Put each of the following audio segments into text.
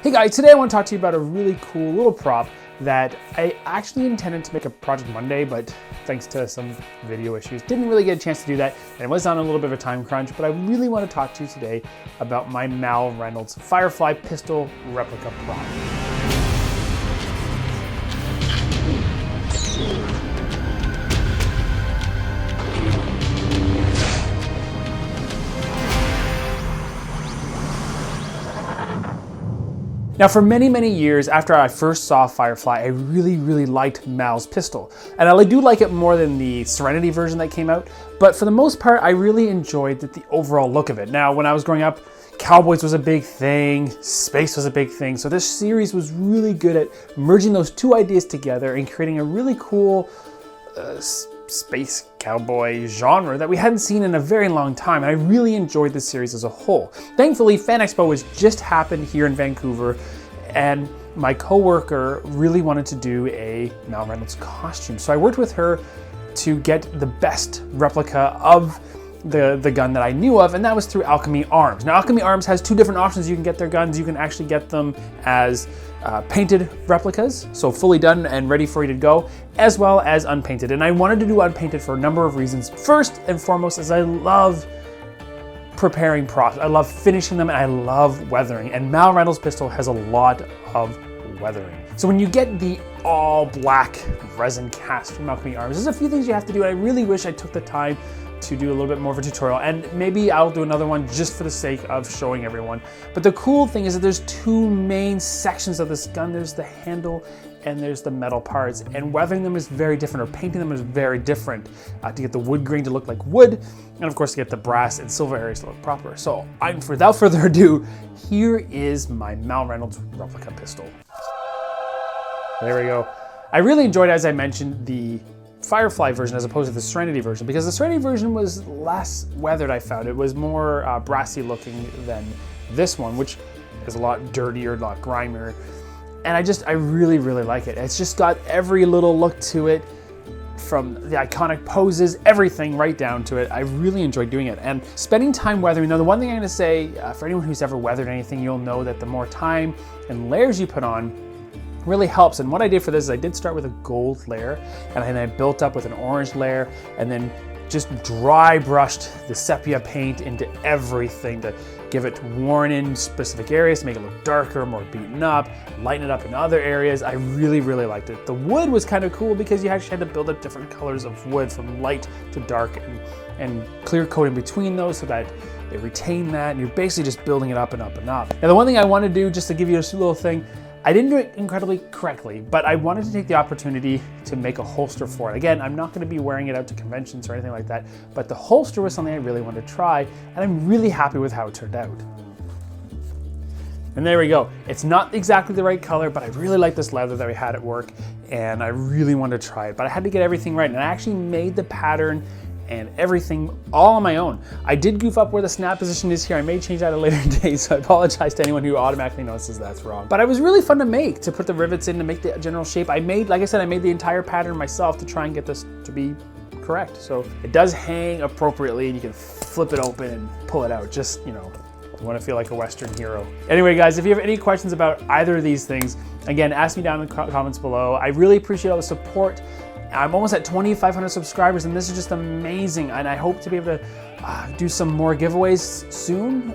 Hey guys, today I want to talk to you about a really cool little prop that I actually intended to make a Project Monday, but thanks to some video issues, didn't really get a chance to do that, and it was on a little bit of a time crunch, but I really want to talk to you today about my Malcolm Reynold's Firefly pistol replica prop. Now, for many, many years after I first saw Firefly, I really liked Mal's pistol. And I do like it more than the Serenity version that came out, but for the most part, I really enjoyed the overall look of it. Now, when I was growing up, cowboys was a big thing, space was a big thing, so this series was really good at merging those two ideas together and creating a really cool space cowboy genre that we hadn't seen in a very long time, and I really enjoyed this series as a whole. Thankfully, Fan Expo has just happened here in Vancouver, and my coworker really wanted to do a Malcolm Reynolds costume, so I worked with her to get the best replica of the gun that I knew of, and that was through Alchemy Arms. Now, Alchemy Arms has two different options. You can get their guns. You can actually get them as painted replicas, so fully done and ready for you to go, as well as unpainted. And I wanted to do unpainted for a number of reasons. First and foremost is I love preparing props. I love finishing them, and I love weathering. And Malcolm Reynolds' pistol has a lot of weathering. So when you get the all black resin cast from Alchemy Arms, there's a few things you have to do, and I really wish I took the time to do a little bit more of a tutorial, and maybe I'll do another one just for the sake of showing everyone. But the cool thing is that there's two main sections of this gun. There's the handle and there's the metal parts, and weathering them is very different, or painting them is very different, to get the wood grain to look like wood, and of course to get the brass and silver areas to look proper. So without further ado, here is my Malcolm Reynolds replica pistol. There we go. I really enjoyed, as I mentioned, the Firefly version as opposed to the Serenity version, because the Serenity version was less weathered. I found it was more brassy looking than this one, which is a lot dirtier, a lot grimier, and I really like it. It's just got every little look to it, from the iconic poses, everything right down to it. I really enjoyed doing it and spending time weathering. Now, the one thing I'm going to say, for anyone who's ever weathered anything, you'll know that the more time and layers you put on really helps. And what I did for this is I did start with a gold layer, and then I built up with an orange layer, and then just dry brushed the sepia paint into everything to give it worn in specific areas, to make it look darker, more beaten up, lighten it up in other areas. I really liked it. The wood was kind of cool because you actually had to build up different colors of wood from light to dark, and clear coat in between those so that it retained that, and you're basically just building it up and up and up. Now, the one thing I want to do, just to give you a little thing, I didn't do it incredibly correctly, but I wanted to take the opportunity to make a holster for it. Again, I'm not going to be wearing it out to conventions or anything like that, but the holster was something I really wanted to try, and I'm really happy with how it turned out. And there we go. It's not exactly the right color, but I really like this leather that we had at work, and I really wanted to try it, but I had to get everything right, and I actually made the pattern and everything all on my own. I did goof up where the snap position is here. I may change that at a later date, so I apologize to anyone who automatically notices that's wrong. But it was really fun to make, to put the rivets in, to make the general shape. Like I said, I made the entire pattern myself to try and get this to be correct. So it does hang appropriately, and you can flip it open and pull it out. Just, you want to feel like a Western hero. Anyway, guys, if you have any questions about either of these things, again, ask me down in the comments below. I really appreciate all the support. I'm almost at 2,500 subscribers, and this is just amazing, and I hope to be able to do some more giveaways soon.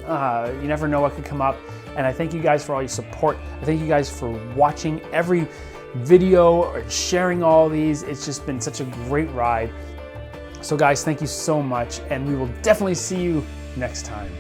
You never know what could come up, and I thank you guys for all your support. I thank you guys for watching every video or sharing all these. It's just been such a great ride. So guys, thank you so much, and we will definitely see you next time.